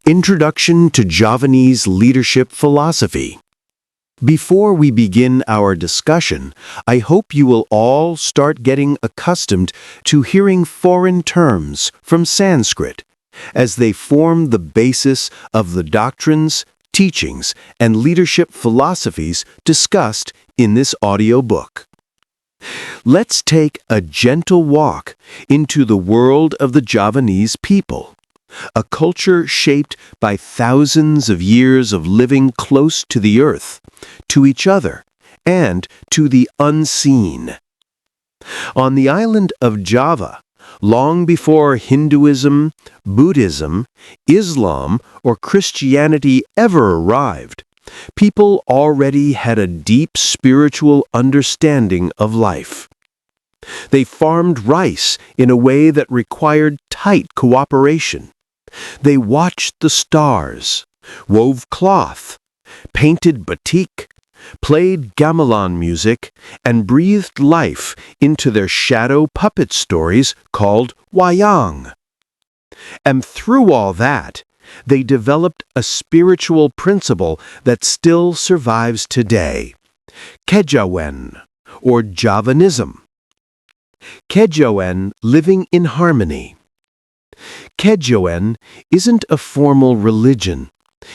Introduction to Javanese Leadership Philosophy. Before we begin our discussion, I hope you will all start getting accustomed to hearing foreign terms from Sanskrit, as they form the basis of the doctrines, teachings, and leadership philosophies discussed in this audiobook. Let's take a gentle walk into the world of the Javanese people, a culture shaped by thousands of years of living close to the earth, to each other, and to the unseen. On the island of Java, long before Hinduism, Buddhism, Islam, or Christianity ever arrived, people already had a deep spiritual understanding of life. They farmed rice in a way that required tight cooperation. They watched the stars, wove cloth, painted batik, played gamelan music, and breathed life into their shadow puppet stories called wayang. And through all that, they developed a spiritual principle that still survives today, kejawen, or Javanism. Kejawen, living in harmony. Kejawen isn't a formal religion.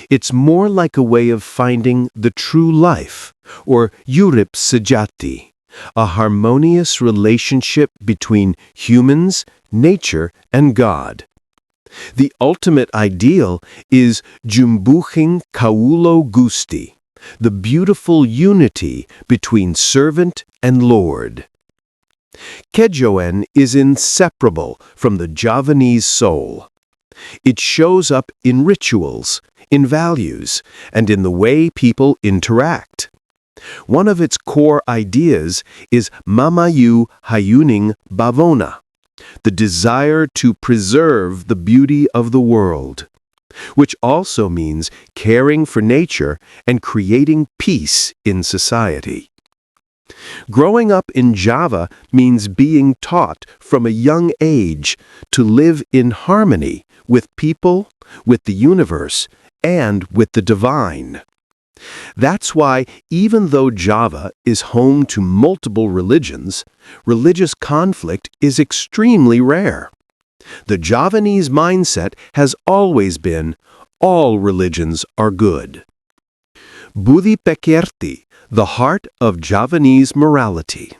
It's more like a way of finding the true life, or urip sejati, a harmonious relationship between humans, nature, and God. The ultimate ideal is jumbuhing kaulo gusti, the beautiful unity between servant and Lord. Kejawen is inseparable from the Javanese soul. It shows up in rituals, in values, and in the way people interact. One of its core ideas is mamayu hayuning bavona, the desire to preserve the beauty of the world, which also means caring for nature and creating peace in society. Growing up in Java means being taught from a young age to live in harmony with people, with the universe, and with the divine. That's why, even though Java is home to multiple religions, religious conflict is extremely rare. The Javanese mindset has always been, all religions are good. Budi Pekerti, the heart of Javanese morality.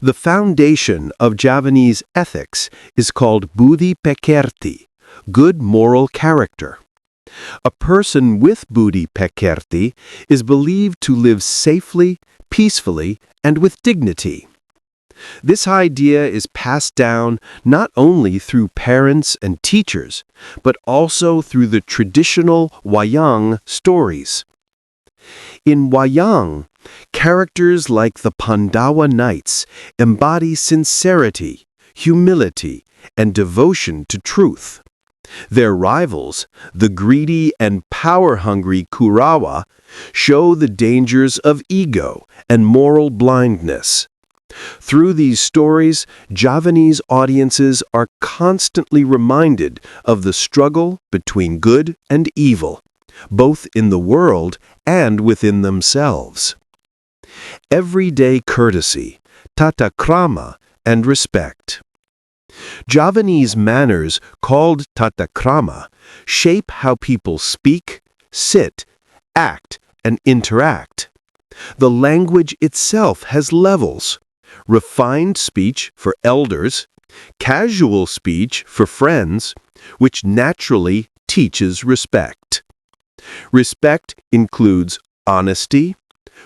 The foundation of Javanese ethics is called Budi Pekerti, good moral character. A person with Budi Pekerti is believed to live safely, peacefully, and with dignity. This idea is passed down not only through parents and teachers, but also through the traditional wayang stories. In wayang, characters like the Pandawa knights embody sincerity, humility, and devotion to truth. Their rivals, the greedy and power-hungry Kurawa, show the dangers of ego and moral blindness. Through these stories, Javanese audiences are constantly reminded of the struggle between good and evil, both in the world and within themselves. Everyday courtesy, tata krama, and respect. Javanese manners, called tata krama, shape how people speak, sit, act, and interact. The language itself has levels: refined speech for elders, casual speech for friends, which naturally teaches respect. Respect includes honesty,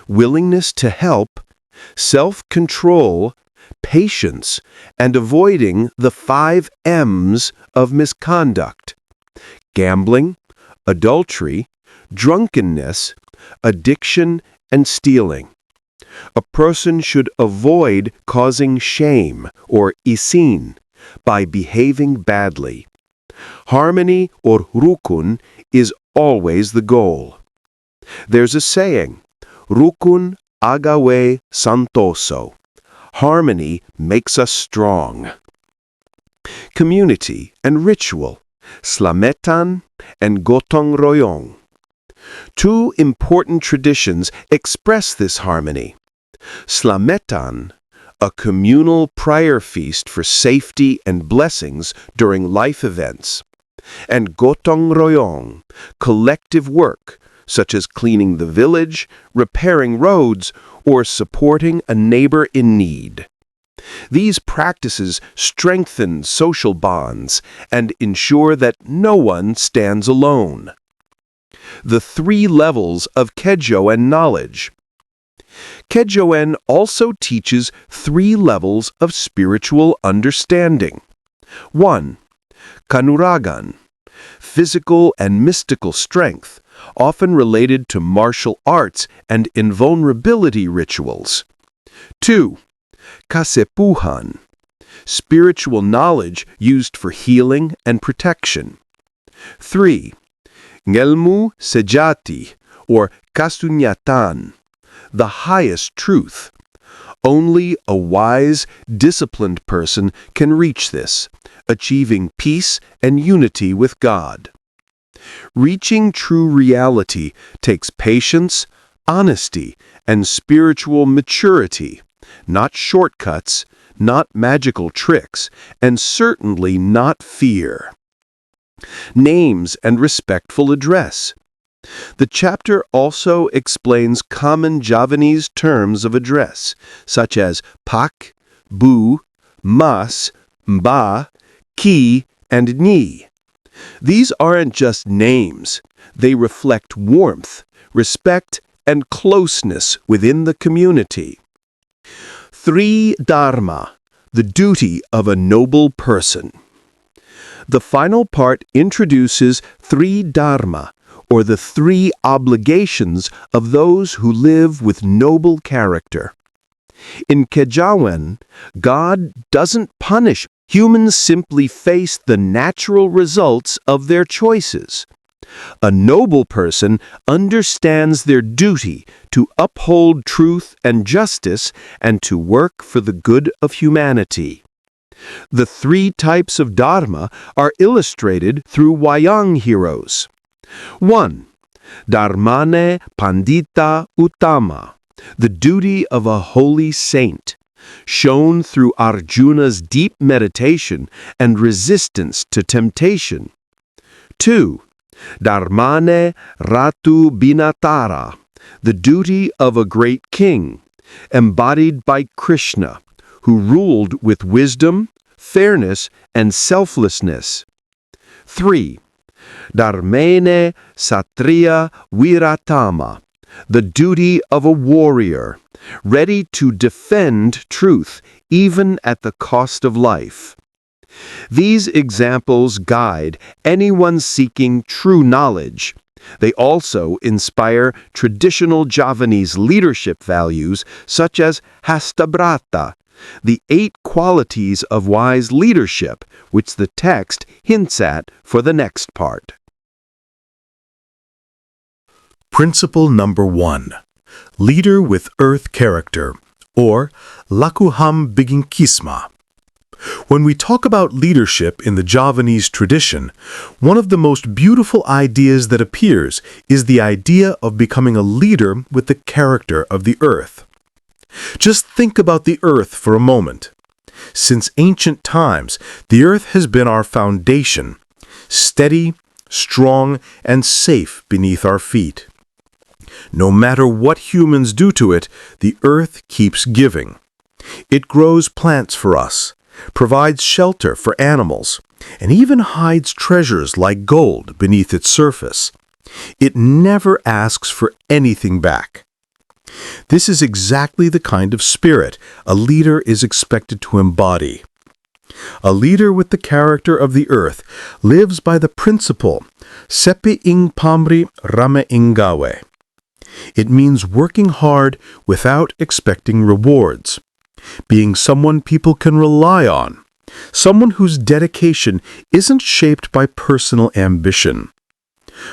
willingness to help, self-control, patience, and avoiding the 5 M's of misconduct: gambling, adultery, drunkenness, addiction, and stealing. A person should avoid causing shame, or isin, by behaving badly. Harmony, or rukun, is always the goal. There's a saying, rukun agawe santoso. Harmony makes us strong. Community and ritual Slametan and Gotong Royong. Two important traditions express this harmony. Slametan, a communal prayer feast for safety and blessings during life events, and Gotong Royong, collective work, such as cleaning the village, repairing roads, or supporting a neighbor in need. These practices strengthen social bonds and ensure that no one stands alone. The three levels of Kejoen knowledge. Kejoen also teaches three levels of spiritual understanding. 1. Kanuragan, physical and mystical strength, often related to martial arts and invulnerability rituals. 2. Kasepuhan, spiritual knowledge used for healing and protection. 3. Ngelmu Sejati, or Kasunyatan, the highest truth. Only a wise, disciplined person can reach this, achieving peace and unity with God. Reaching true reality takes patience, honesty, and spiritual maturity, not shortcuts, not magical tricks, and certainly not fear. Names and respectful address. The chapter also explains common Javanese terms of address, such as pak, bu, mas, mba, ki, and ni. These aren't just names. They reflect warmth, respect, and closeness within the community. 3. Dharma, the duty of a noble person. The final part introduces 3 dharma, or the 3 obligations of those who live with noble character. In Kejawen, God doesn't punish. Humans simply face the natural results of their choices. A noble person understands their duty to uphold truth and justice and to work for the good of humanity. The 3 types of dharma are illustrated through Wayang heroes. 1. Dharmane Pandita Uttama, the duty of a holy saint, shown through Arjuna's deep meditation and resistance to temptation. 2. Dharmane Ratu Binatara, the duty of a great king, embodied by Krishna, who ruled with wisdom, fairness, and selflessness. 3. Dharmene Satriya Viratama, the duty of a warrior, ready to defend truth even at the cost of life. These examples guide anyone seeking true knowledge. They also inspire traditional Javanese leadership values such as Hasta Brata, the 8 qualities of wise leadership, which the text hints at for the next part. Principle number 1. Leader with earth character, or Lakuham Biginkisma. When we talk about leadership in the Javanese tradition, one of the most beautiful ideas that appears is the idea of becoming a leader with the character of the earth. Just think about the earth for a moment. Since ancient times, the earth has been our foundation, steady, strong, and safe beneath our feet. No matter what humans do to it, the earth keeps giving. It grows plants for us, provides shelter for animals, and even hides treasures like gold beneath its surface. It never asks for anything back. This is exactly the kind of spirit a leader is expected to embody. A leader with the character of the earth lives by the principle Sepi ing pamri rame ingawe. It means working hard without expecting rewards, being someone people can rely on, someone whose dedication isn't shaped by personal ambition.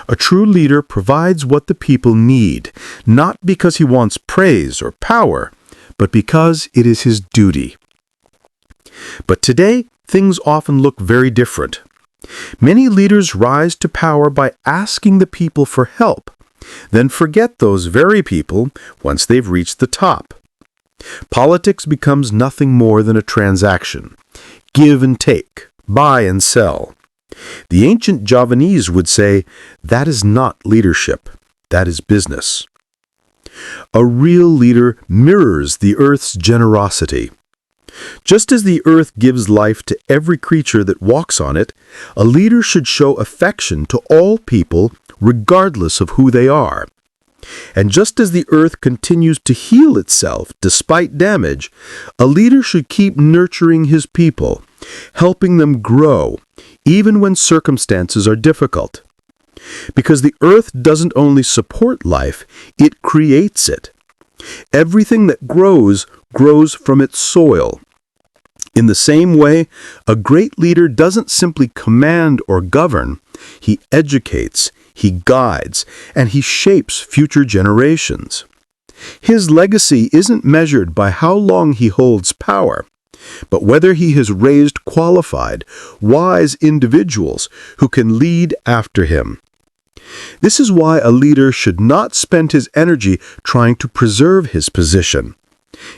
A true leader provides what the people need, not because he wants praise or power, but because it is his duty. But today, things often look very different. Many leaders rise to power by asking the people for help, then forget those very people once they've reached the top. Politics becomes nothing more than a transaction. Give and take, buy and sell. The ancient Javanese would say, that is not leadership, that is business. A real leader mirrors the earth's generosity. Just as the earth gives life to every creature that walks on it, a leader should show affection to all people regardless of who they are. And just as the earth continues to heal itself despite damage, a leader should keep nurturing his people, helping them grow, even when circumstances are difficult. Because the earth doesn't only support life, it creates it. Everything that grows from its soil. In the same way, a great leader doesn't simply command or govern, he educates, he guides, and he shapes future generations. His legacy isn't measured by how long he holds power, but whether he has raised qualified, wise individuals who can lead after him. This is why a leader should not spend his energy trying to preserve his position.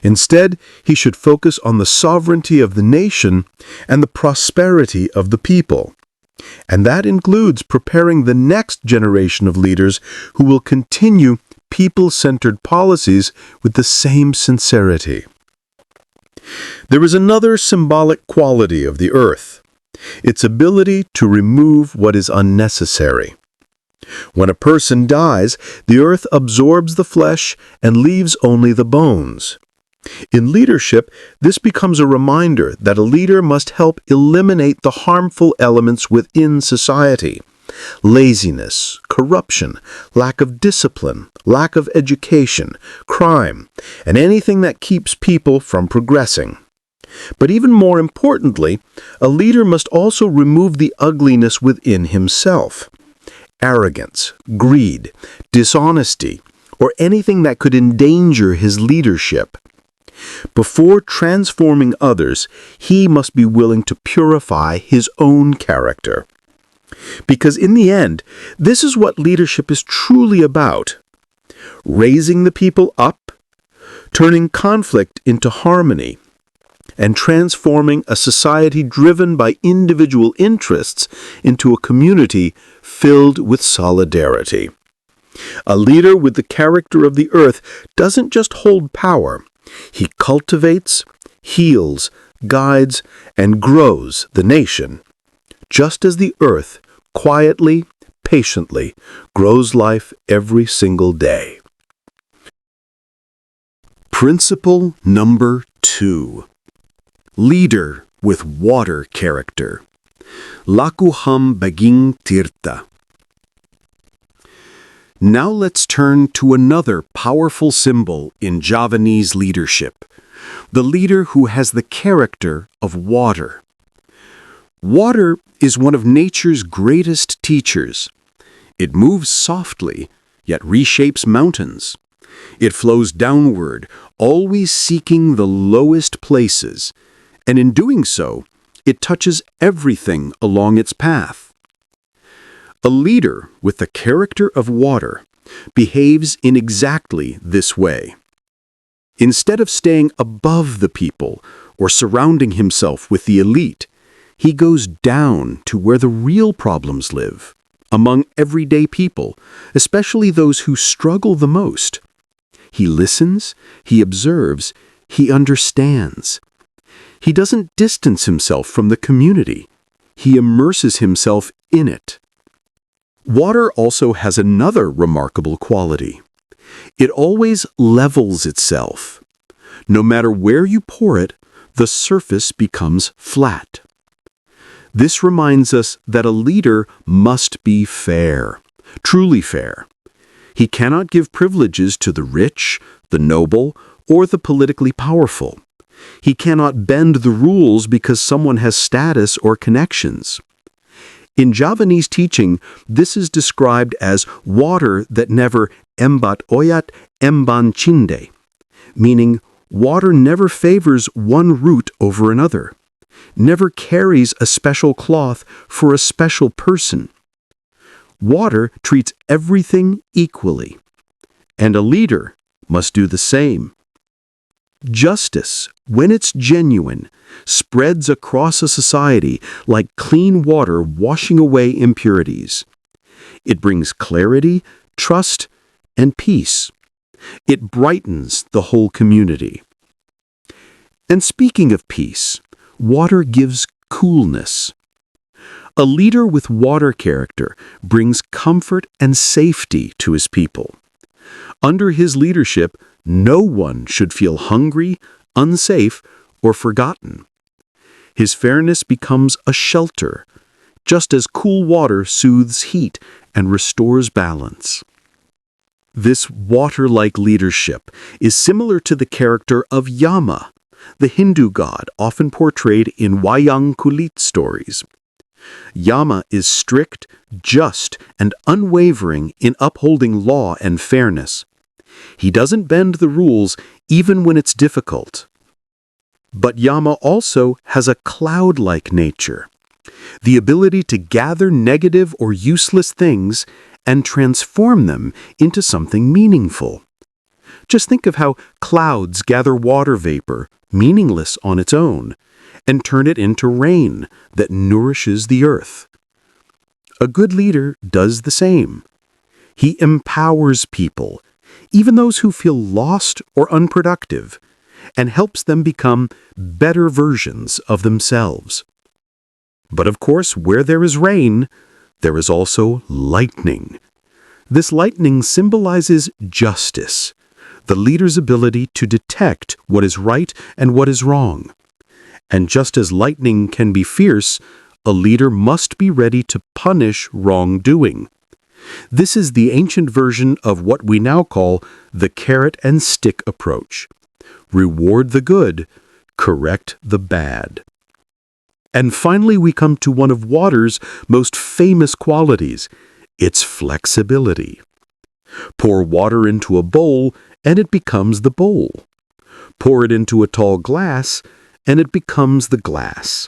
Instead, he should focus on the sovereignty of the nation and the prosperity of the people. And that includes preparing the next generation of leaders who will continue people-centered policies with the same sincerity. There is another symbolic quality of the earth, its ability to remove what is unnecessary. When a person dies, the earth absorbs the flesh and leaves only the bones. In leadership, this becomes a reminder that a leader must help eliminate the harmful elements within society. Laziness, corruption, lack of discipline, lack of education, crime, and anything that keeps people from progressing. But even more importantly, a leader must also remove the ugliness within himself. Arrogance, greed, dishonesty, or anything that could endanger his leadership. Before transforming others, he must be willing to purify his own character. Because in the end, this is what leadership is truly about. Raising the people up, turning conflict into harmony, and transforming a society driven by individual interests into a community filled with solidarity. A leader with the character of the earth doesn't just hold power. He cultivates, heals, guides, and grows the nation, just as the earth quietly, patiently grows life every single day. Principle number 2. Leader with water character. Lakuham baging tirta. Now let's turn to another powerful symbol in Javanese leadership, the leader who has the character of water. Water is one of nature's greatest teachers. It moves softly, yet reshapes mountains. It flows downward, always seeking the lowest places, and in doing so, it touches everything along its path. A leader with the character of water behaves in exactly this way. Instead of staying above the people or surrounding himself with the elite, he goes down to where the real problems live, among everyday people, especially those who struggle the most. He listens, he observes, he understands. He doesn't distance himself from the community. He immerses himself in it. Water also has another remarkable quality. It always levels itself. No matter where you pour it, the surface becomes flat. This reminds us that a leader must be fair, truly fair. He cannot give privileges to the rich, the noble, or the politically powerful. He cannot bend the rules because someone has status or connections. In Javanese teaching, this is described as water that never embat oyat emban chinde, meaning water never favors one root over another. never carries a special cloth for a special person. Water treats everything equally, and a leader must do the same. Justice, when it's genuine, spreads across a society like clean water washing away impurities. It brings clarity, trust, and peace. It brightens the whole community. And speaking of peace, water gives coolness. A leader with water character brings comfort and safety to his people. Under his leadership, no one should feel hungry, unsafe, or forgotten. His fairness becomes a shelter, just as cool water soothes heat and restores balance. This water-like leadership is similar to the character of Yama, the Hindu god often portrayed in wayang kulit stories. Yama is strict, just, and unwavering in upholding law and fairness. He doesn't bend the rules even when it's difficult. But Yama also has a cloud-like nature, the ability to gather negative or useless things and transform them into something meaningful. Just think of how clouds gather water vapor, meaningless on its own, and turn it into rain that nourishes the earth. A good leader does the same. He empowers people, even those who feel lost or unproductive, and helps them become better versions of themselves. But of course, where there is rain, there is also lightning. This lightning symbolizes justice, the leader's ability to detect what is right and what is wrong. And just as lightning can be fierce, a leader must be ready to punish wrongdoing. This is the ancient version of what we now call the carrot and stick approach. Reward the good, correct the bad. And finally, we come to one of water's most famous qualities, its flexibility. Pour water into a bowl, and it becomes the bowl. Pour it into a tall glass, and it becomes the glass.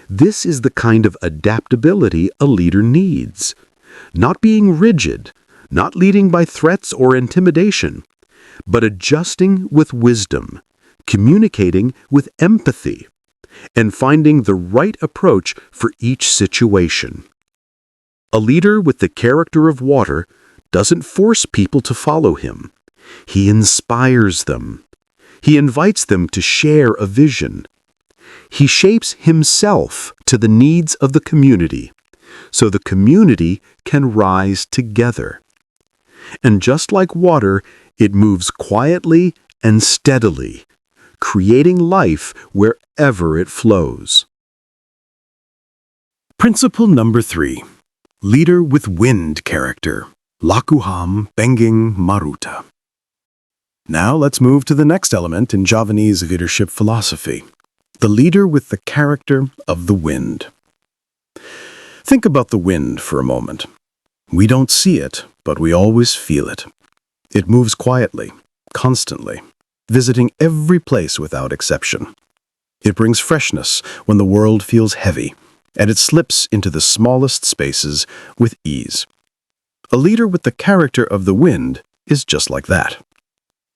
This is the kind of adaptability a leader needs. Not being rigid, not leading by threats or intimidation, but adjusting with wisdom, communicating with empathy, and finding the right approach for each situation. A leader with the character of water doesn't force people to follow him. He inspires them. He invites them to share a vision. He shapes himself to the needs of the community, so the community can rise together. And just like water, it moves quietly and steadily, creating life wherever it flows. Principle number 3. Leader with wind character. Lakuham Benging Maruta. Now let's move to the next element in Javanese leadership philosophy, the leader with the character of the wind. Think about the wind for a moment. We don't see it, but we always feel it. It moves quietly, constantly, visiting every place without exception. It brings freshness when the world feels heavy, and it slips into the smallest spaces with ease. A leader with the character of the wind is just like that.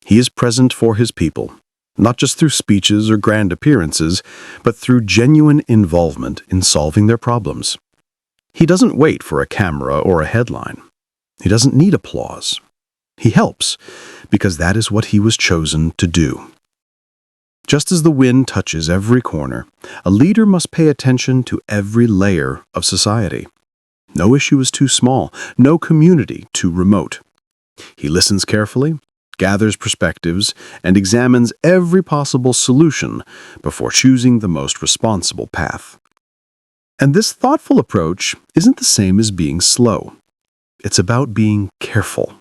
He is present for his people, not just through speeches or grand appearances, but through genuine involvement in solving their problems. He doesn't wait for a camera or a headline. He doesn't need applause. He helps, because that is what he was chosen to do. Just as the wind touches every corner, a leader must pay attention to every layer of society. No issue is too small, no community too remote. He listens carefully, gathers perspectives, and examines every possible solution before choosing the most responsible path. And this thoughtful approach isn't the same as being slow. It's about being careful.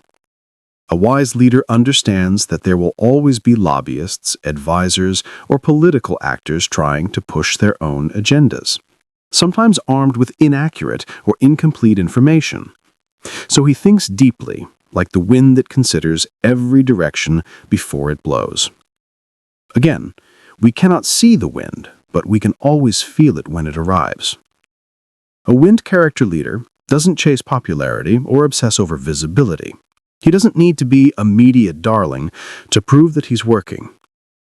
A wise leader understands that there will always be lobbyists, advisors, or political actors trying to push their own agendas, sometimes armed with inaccurate or incomplete information. So he thinks deeply, like the wind that considers every direction before it blows. Again, we cannot see the wind, but we can always feel it when it arrives. A wind character leader doesn't chase popularity or obsess over visibility. He doesn't need to be a media darling to prove that he's working.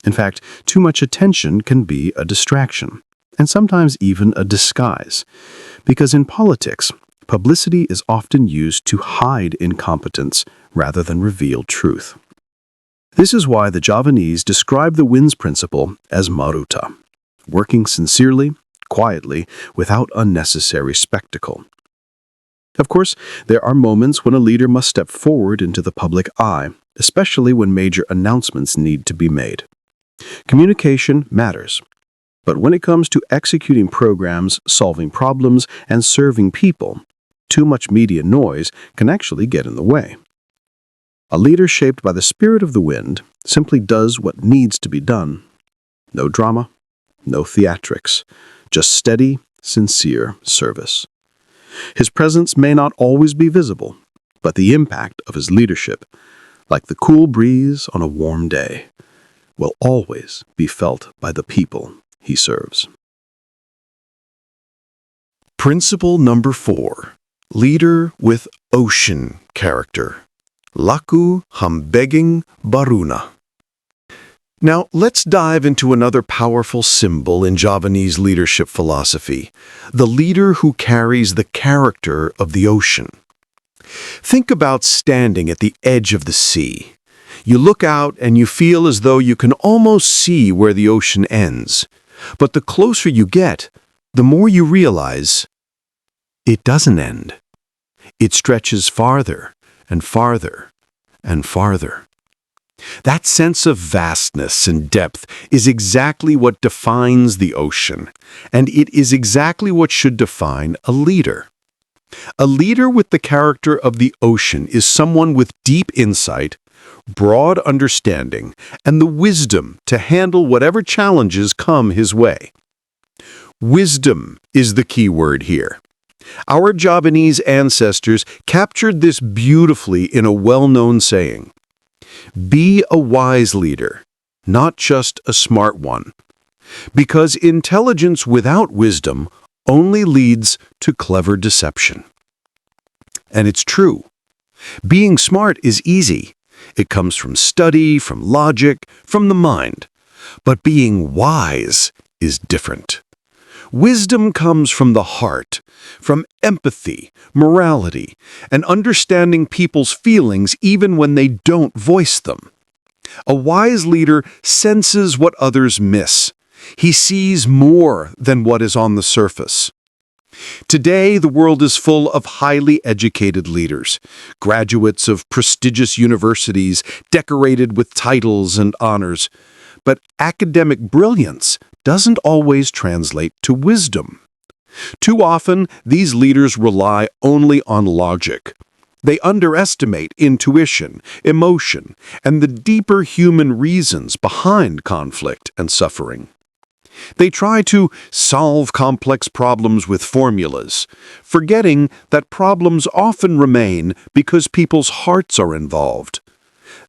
In fact, too much attention can be a distraction, and sometimes even a disguise, because in politics, publicity is often used to hide incompetence rather than reveal truth. This is why the Javanese describe the wind's principle as maruta, working sincerely, quietly, without unnecessary spectacle. Of course, there are moments when a leader must step forward into the public eye, especially when major announcements need to be made. Communication matters. But when it comes to executing programs, solving problems, and serving people, too much media noise can actually get in the way. A leader shaped by the spirit of the wind simply does what needs to be done. No drama, no theatrics, just steady, sincere service. His presence may not always be visible, but the impact of his leadership, like the cool breeze on a warm day, will always be felt by the people he serves. Principle number 4. Leader with ocean character. Laku hambeging baruna. Now, let's dive into another powerful symbol in Javanese leadership philosophy, the leader who carries the character of the ocean. Think about standing at the edge of the sea. You look out and you feel as though you can almost see where the ocean ends. But the closer you get, the more you realize it doesn't end. It stretches farther and farther and farther. That sense of vastness and depth is exactly what defines the ocean, and it is exactly what should define a leader. A leader with the character of the ocean is someone with deep insight, broad understanding, and the wisdom to handle whatever challenges come his way. Wisdom is the key word here. Our Javanese ancestors captured this beautifully in a well-known saying. Be a wise leader, not just a smart one. Because intelligence without wisdom only leads to clever deception. And it's true. Being smart is easy. It comes from study, from logic, from the mind. But being wise is different. Wisdom comes from the heart, from empathy, morality, and understanding people's feelings even when they don't voice them. A wise leader senses what others miss. He sees more than what is on the surface. Today, the world is full of highly educated leaders, graduates of prestigious universities decorated with titles and honors. But academic brilliance doesn't always translate to wisdom. Too often, these leaders rely only on logic. They underestimate intuition, emotion, and the deeper human reasons behind conflict and suffering. They try to solve complex problems with formulas, forgetting that problems often remain because people's hearts are involved.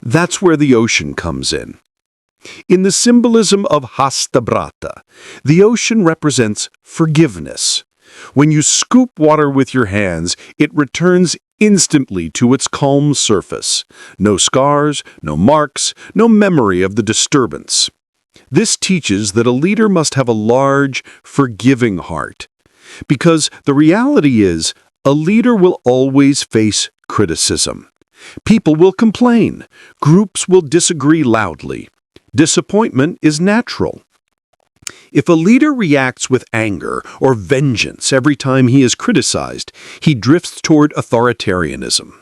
That's where the ocean comes in. In the symbolism of Hasta Brata, the ocean represents forgiveness. When you scoop water with your hands, it returns instantly to its calm surface. No scars, no marks, no memory of the disturbance. This teaches that a leader must have a large, forgiving heart. Because the reality is, a leader will always face criticism. People will complain. Groups will disagree loudly. Disappointment is natural. If a leader reacts with anger or vengeance every time he is criticized, he drifts toward authoritarianism.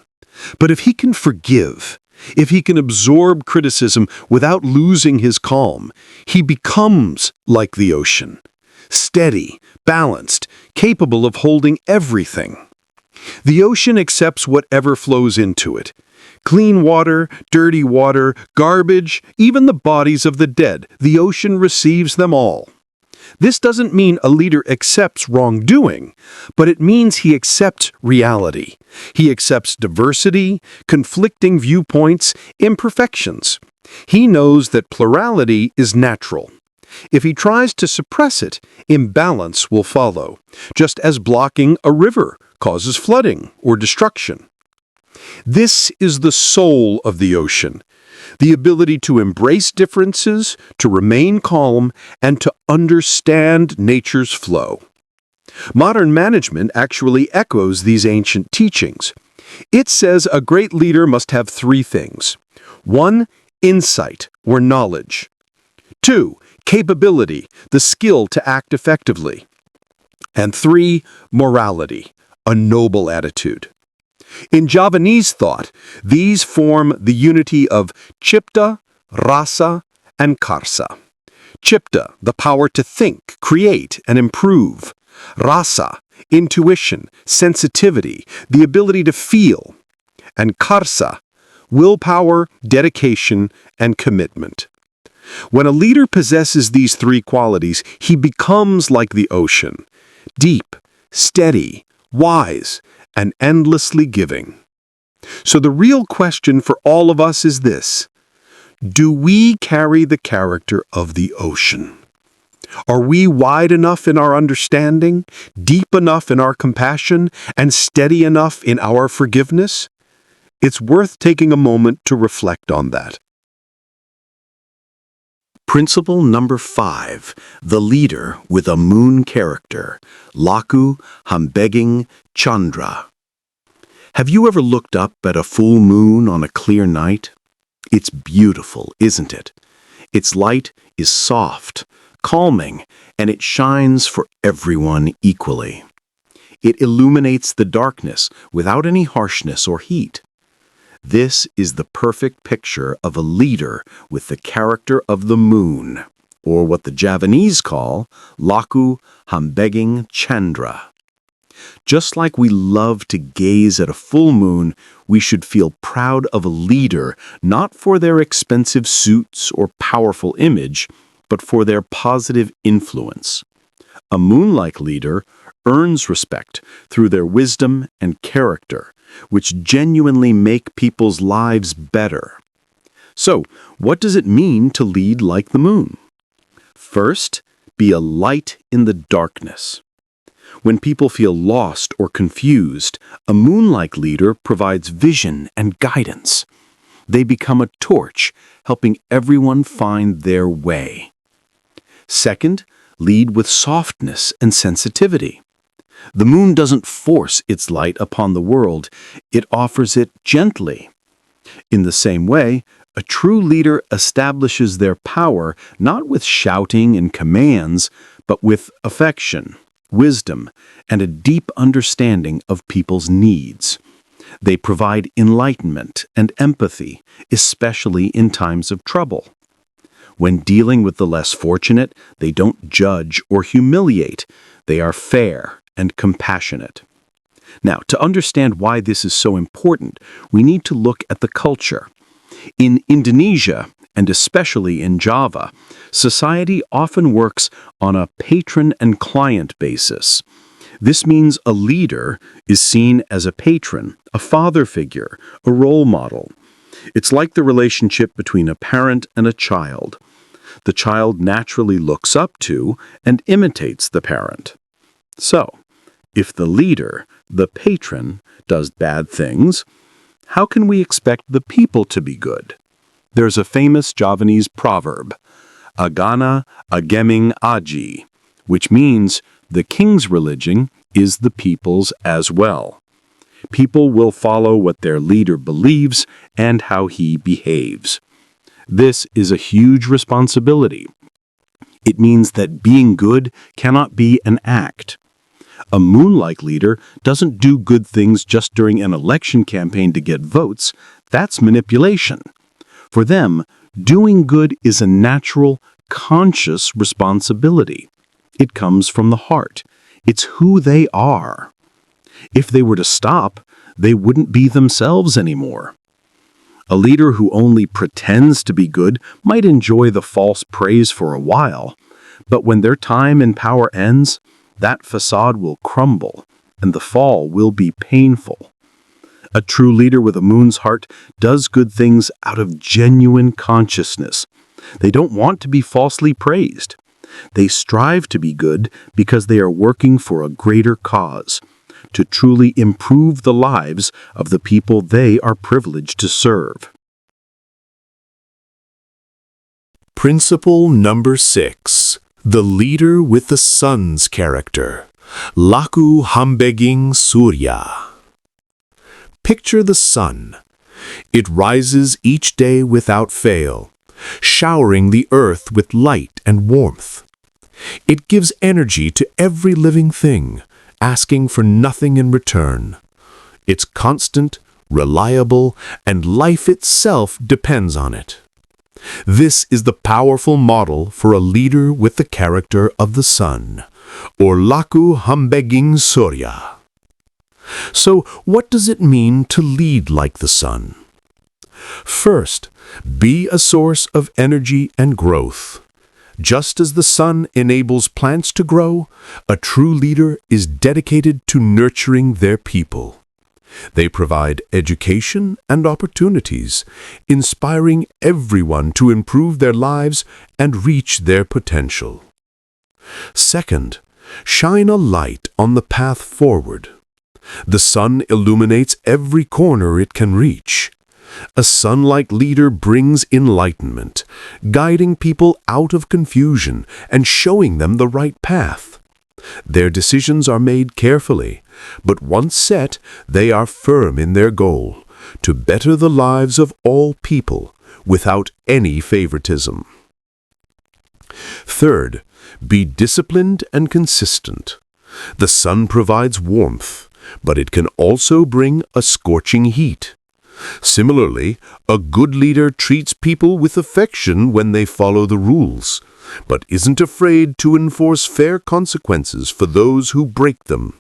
But if he can forgive, if he can absorb criticism without losing his calm, he becomes like the ocean, steady, balanced, capable of holding everything. The ocean accepts whatever flows into it. Clean water, dirty water, garbage, even the bodies of the dead, the ocean receives them all. This doesn't mean a leader accepts wrongdoing, but it means he accepts reality. He accepts diversity, conflicting viewpoints, imperfections. He knows that plurality is natural. If he tries to suppress it, imbalance will follow, just as blocking a river causes flooding or destruction. This is the soul of the ocean, the ability to embrace differences, to remain calm, and to understand nature's flow. Modern management actually echoes these ancient teachings. It says a great leader must have three things. 1. Insight or knowledge. 2. Capability, the skill to act effectively. And 3. Morality, a noble attitude. In Javanese thought, these form the unity of Chipta, Rasa, and Karsa. Chipta, the power to think, create, and improve. Rasa, intuition, sensitivity, the ability to feel. And Karsa, willpower, dedication, and commitment. When a leader possesses these three qualities, he becomes like the ocean, deep, steady, wise, and endlessly giving. So the real question for all of us is this: do we carry the character of the ocean? Are we wide enough in our understanding, deep enough in our compassion, and steady enough in our forgiveness? It's worth taking a moment to reflect on that. Principle number 5, the leader with a moon character, Laku Hambeging Chandra. Have you ever looked up at a full moon on a clear night? It's beautiful, isn't it? Its light is soft, calming, and it shines for everyone equally. It illuminates the darkness without any harshness or heat. This is the perfect picture of a leader with the character of the moon, or what the Javanese call Laku Hambeging Chandra. Just like we love to gaze at a full moon, we should feel proud of a leader not for their expensive suits or powerful image, but for their positive influence. A moon-like leader earns respect through their wisdom and character, which genuinely make people's lives better. So, what does it mean to lead like the moon? First, be a light in the darkness. When people feel lost or confused, a moon-like leader provides vision and guidance. They become a torch, helping everyone find their way. Second, lead with softness and sensitivity. The moon doesn't force its light upon the world, it offers it gently. In the same way, a true leader establishes their power not with shouting and commands, but with affection, wisdom, and a deep understanding of people's needs. They provide enlightenment and empathy, especially in times of trouble. When dealing with the less fortunate, they don't judge or humiliate. They are fair and compassionate. Now, to understand why this is so important, we need to look at the culture. In Indonesia, and especially in Java, society often works on a patron and client basis. This means a leader is seen as a patron, a father figure, a role model. It's like the relationship between a parent and a child. The child naturally looks up to and imitates the parent. So, if the leader, the patron, does bad things, how can we expect the people to be good? There's a famous Javanese proverb, Agana Ageming Aji, which means the king's religion is the people's as well. People will follow what their leader believes and how he behaves. This is a huge responsibility. It means that being good cannot be an act. A moon-like leader doesn't do good things just during an election campaign to get votes. That's manipulation. For them, doing good is a natural, conscious responsibility. It comes from the heart. It's who they are. If they were to stop, they wouldn't be themselves anymore. A leader who only pretends to be good might enjoy the false praise for a while, but when their time in power ends, that facade will crumble, and the fall will be painful. A true leader with a moon's heart does good things out of genuine consciousness. They don't want to be falsely praised. They strive to be good because they are working for a greater cause, to truly improve the lives of the people they are privileged to serve. Principle number 6. The leader with the sun's character. Laku hambeging surya. Picture the sun. It rises each day without fail, showering the earth with light and warmth. It gives energy to every living thing, asking for nothing in return. It's constant, reliable, and life itself depends on it. This is the powerful model for a leader with the character of the sun, or Laku hambeging surya. So, what does it mean to lead like the sun? First, be a source of energy and growth. Just as the sun enables plants to grow, a true leader is dedicated to nurturing their people. They provide education and opportunities, inspiring everyone to improve their lives and reach their potential. Second, shine a light on the path forward. The sun illuminates every corner it can reach. A sun-like leader brings enlightenment, guiding people out of confusion and showing them the right path. Their decisions are made carefully, but once set, they are firm in their goal, to better the lives of all people, without any favoritism. Third, be disciplined and consistent. The sun provides warmth, but it can also bring a scorching heat. Similarly, a good leader treats people with affection when they follow the rules, but isn't afraid to enforce fair consequences for those who break them.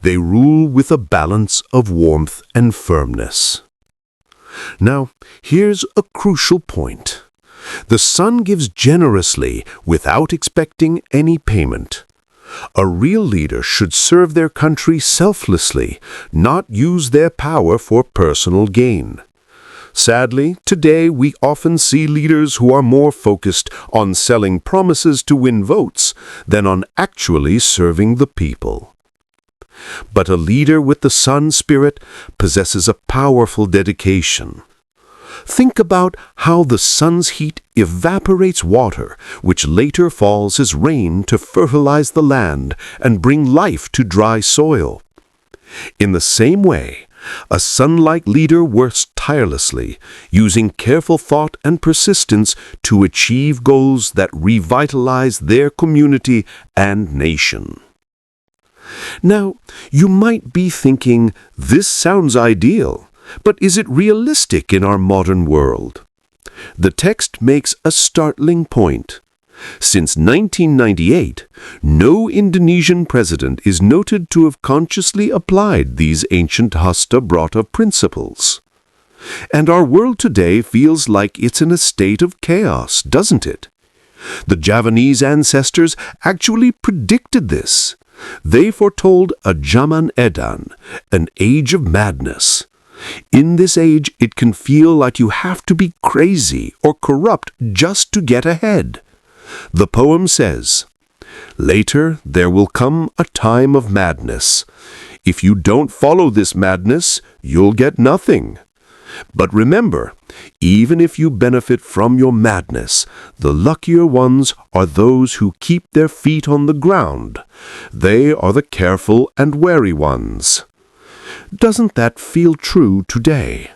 They rule with a balance of warmth and firmness. Now, here's a crucial point. The sun gives generously without expecting any payment. A real leader should serve their country selflessly, not use their power for personal gain. Sadly, today we often see leaders who are more focused on selling promises to win votes than on actually serving the people. But a leader with the sun spirit possesses a powerful dedication. Think about how the sun's heat evaporates water, which later falls as rain to fertilize the land and bring life to dry soil. In the same way, a sun-like leader works tirelessly, using careful thought and persistence to achieve goals that revitalize their community and nation. Now, you might be thinking, this sounds ideal. But is it realistic in our modern world? The text makes a startling point. Since 1998, no Indonesian president is noted to have consciously applied these ancient Hasta Brata principles. And our world today feels like it's in a state of chaos, doesn't it? The Javanese ancestors actually predicted this. They foretold a Zaman Edan, an age of madness. In this age, it can feel like you have to be crazy or corrupt just to get ahead. The poem says, "Later there will come a time of madness. If you don't follow this madness, you'll get nothing. But remember, even if you benefit from your madness, the luckier ones are those who keep their feet on the ground. They are the careful and wary ones." Doesn't that feel true today?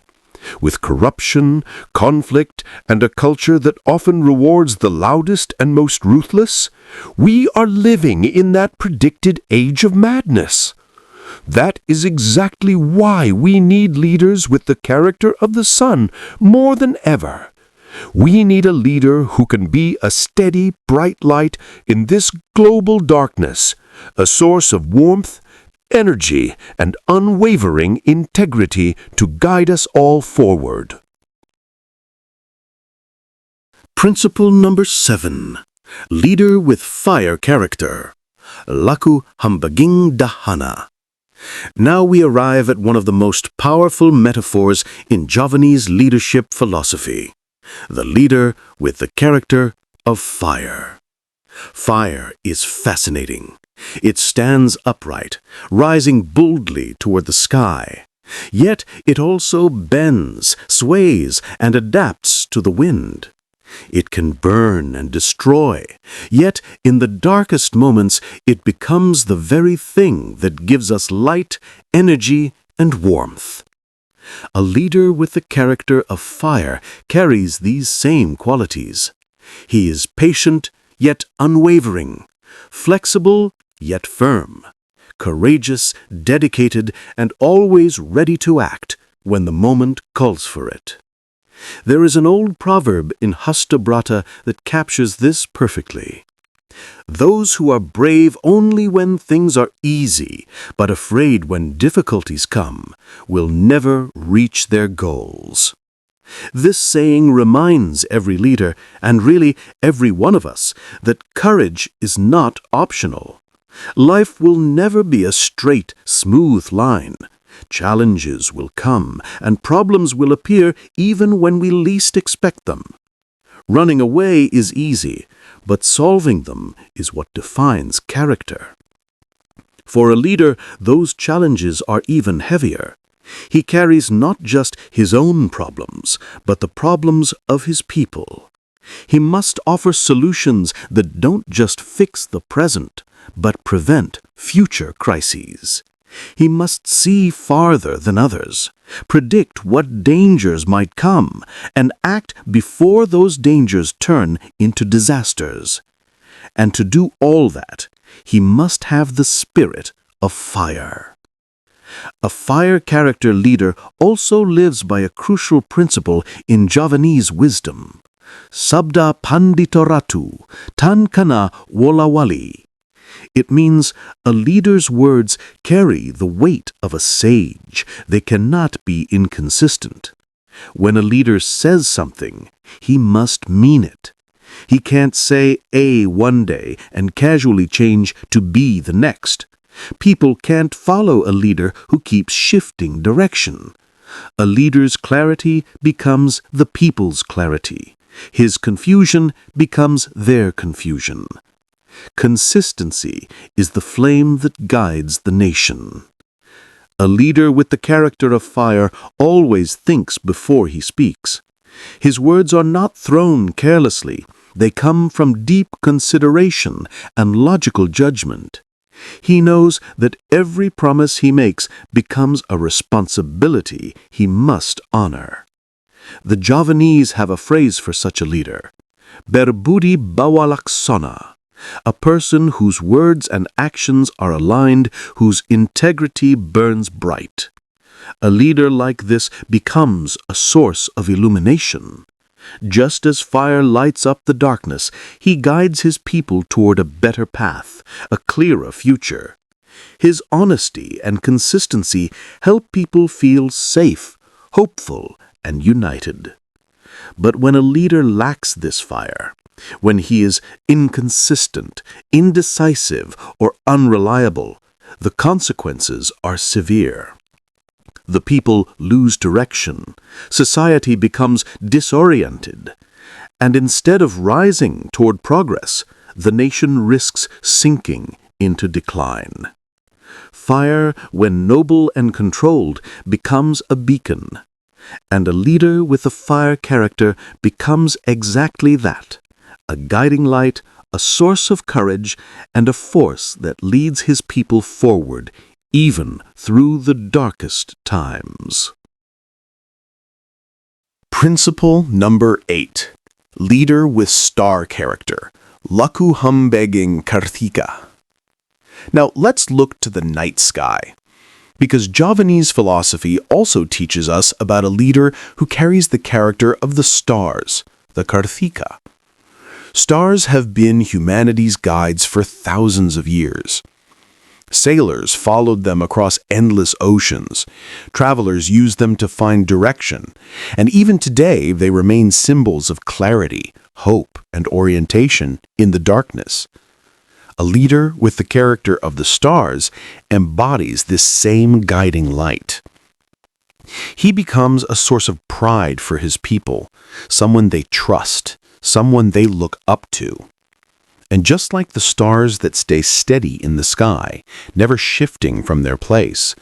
With corruption, conflict, and a culture that often rewards the loudest and most ruthless, we are living in that predicted age of madness. That is exactly why we need leaders with the character of the sun more than ever. We need a leader who can be a steady, bright light in this global darkness, a source of warmth, energy, and unwavering integrity to guide us all forward. Principle number 7. Leader with fire character. Laku hambaging dahana. Now we arrive at one of the most powerful metaphors in Javanese leadership philosophy. The leader with the character of fire. Fire is fascinating. It stands upright, rising boldly toward the sky. Yet it also bends, sways, and adapts to the wind. It can burn and destroy, yet in the darkest moments it becomes the very thing that gives us light, energy, and warmth. A leader with the character of fire carries these same qualities. He is patient, yet unwavering, flexible, yet firm, courageous, dedicated, and always ready to act when the moment calls for it. There is an old proverb in Hasta Brata that captures this perfectly. Those who are brave only when things are easy, but afraid when difficulties come, will never reach their goals. This saying reminds every leader, and really every one of us, that courage is not optional. Life will never be a straight, smooth line. Challenges will come, and problems will appear even when we least expect them. Running away is easy, but solving them is what defines character. For a leader, those challenges are even heavier. He carries not just his own problems, but the problems of his people. He must offer solutions that don't just fix the present, but prevent future crises. He must see farther than others, predict what dangers might come, and act before those dangers turn into disasters. And to do all that, he must have the spirit of fire. A fire character leader also lives by a crucial principle in Javanese wisdom. Sabda panditoratu, tan kana wolawali. It means a leader's words carry the weight of a sage. They cannot be inconsistent. When a leader says something, he must mean it. He can't say A one day and casually change to B the next. People can't follow a leader who keeps shifting direction. A leader's clarity becomes the people's clarity. His confusion becomes their confusion. Consistency is the flame that guides the nation. A leader with the character of fire always thinks before he speaks. His words are not thrown carelessly. They come from deep consideration and logical judgment. He knows that every promise he makes becomes a responsibility he must honor. The Javanese have a phrase for such a leader, berbudi bawalaksana, a person whose words and actions are aligned, whose integrity burns bright. A leader like this becomes a source of illumination. Just as fire lights up the darkness, he guides his people toward a better path, a clearer future. His honesty and consistency help people feel safe, hopeful, and united. But when a leader lacks this fire, when he is inconsistent, indecisive, or unreliable, the consequences are severe. The people lose direction, society becomes disoriented, and instead of rising toward progress, the nation risks sinking into decline. Fire, when noble and controlled, becomes a beacon, and a leader with a fire character becomes exactly that, a guiding light, a source of courage, and a force that leads his people forward, even through the darkest times. Principle number 8. Leader with star character. Laku humbeging karthika. Now let's look to the night sky, because Javanese philosophy also teaches us about a leader who carries the character of the stars, the karthika. Stars have been humanity's guides for thousands of years. Sailors followed them across endless oceans. Travelers used them to find direction. And even today, they remain symbols of clarity, hope, and orientation in the darkness. A leader with the character of the stars embodies this same guiding light. He becomes a source of pride for his people, someone they trust, someone they look up to. And just like the stars that stay steady in the sky, never shifting from their place,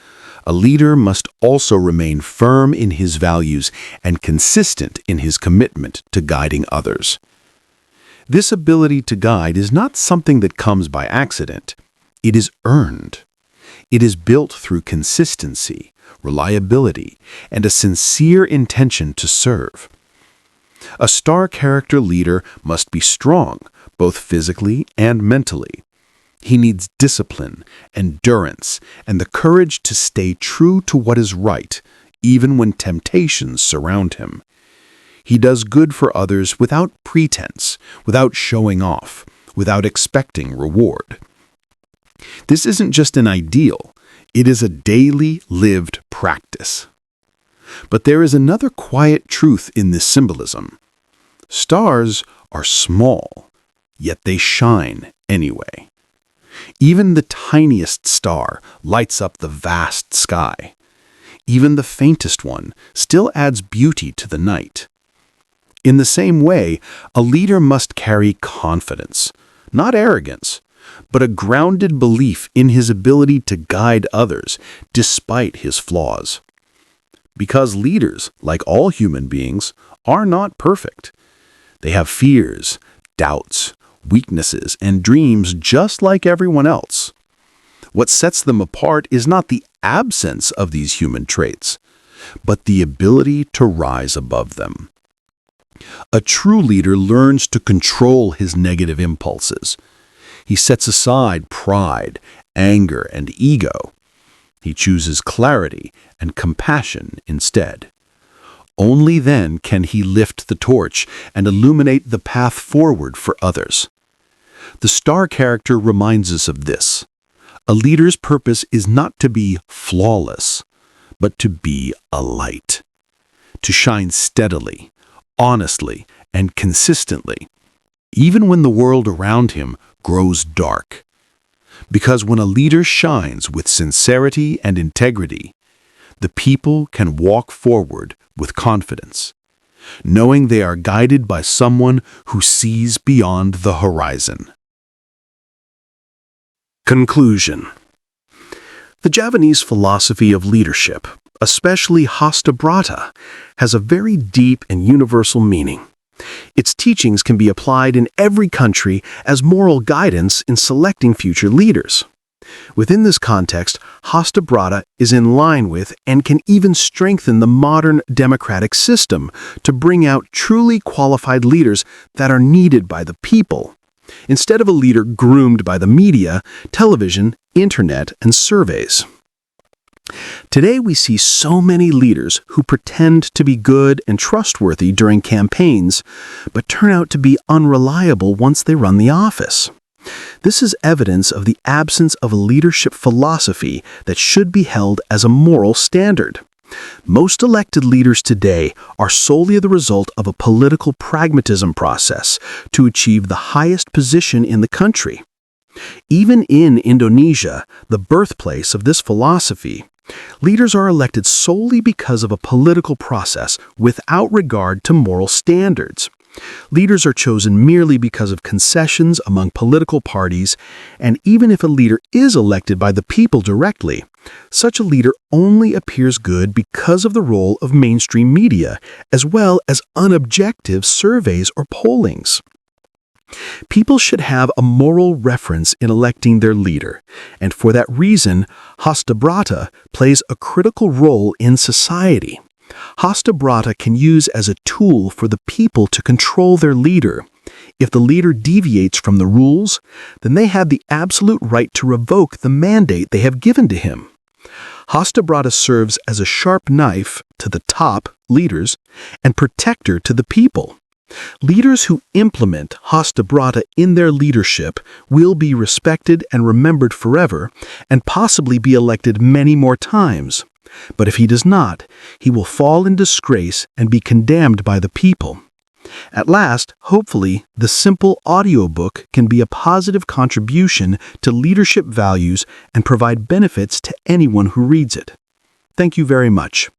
a leader must also remain firm in his values and consistent in his commitment to guiding others. This ability to guide is not something that comes by accident. It is earned. It is built through consistency, reliability, and a sincere intention to serve. A star character leader must be strong, both physically and mentally. He needs discipline, endurance, and the courage to stay true to what is right, even when temptations surround him. He does good for others without pretense, without showing off, without expecting reward. This isn't just an ideal, it is a daily lived practice. But there is another quiet truth in this symbolism. Stars are small, yet they shine anyway. Even the tiniest star lights up the vast sky. Even the faintest one still adds beauty to the night. In the same way, a leader must carry confidence, not arrogance, but a grounded belief in his ability to guide others despite his flaws. Because leaders, like all human beings, are not perfect. They have fears, doubts, weaknesses, and dreams just like everyone else. What sets them apart is not the absence of these human traits, but the ability to rise above them. A true leader learns to control his negative impulses. He sets aside pride, anger, and ego. He chooses clarity and compassion instead. Only then can he lift the torch and illuminate the path forward for others. The star character reminds us of this. A leader's purpose is not to be flawless, but to be a light. To shine steadily, honestly, and consistently, even when the world around him grows dark. Because when a leader shines with sincerity and integrity, the people can walk forward with confidence, knowing they are guided by someone who sees beyond the horizon. Conclusion. The Javanese philosophy of leadership, especially Hasta Brata, has a very deep and universal meaning. Its teachings can be applied in every country as moral guidance in selecting future leaders. Within this context, Hasta Brata is in line with and can even strengthen the modern democratic system to bring out truly qualified leaders that are needed by the people, instead of a leader groomed by the media, television, internet, and surveys. Today we see so many leaders who pretend to be good and trustworthy during campaigns, but turn out to be unreliable once they run the office. This is evidence of the absence of a leadership philosophy that should be held as a moral standard. Most elected leaders today are solely the result of a political pragmatism process to achieve the highest position in the country. Even in Indonesia, the birthplace of this philosophy, leaders are elected solely because of a political process without regard to moral standards. Leaders are chosen merely because of concessions among political parties, and even if a leader is elected by the people directly, such a leader only appears good because of the role of mainstream media, as well as unobjective surveys or pollings. People should have a moral reference in electing their leader, and for that reason, Hasta Brata plays a critical role in society. Hasta Brata can use as a tool for the people to control their leader. If the leader deviates from the rules, then they have the absolute right to revoke the mandate they have given to him. Hasta Brata serves as a sharp knife to the top leaders and protector to the people. Leaders who implement Hasta Brata in their leadership will be respected and remembered forever, and possibly be elected many more times. But if he does not, he will fall in disgrace and be condemned by the people. At last, hopefully, the simple audiobook can be a positive contribution to leadership values and provide benefits to anyone who reads it. Thank you very much.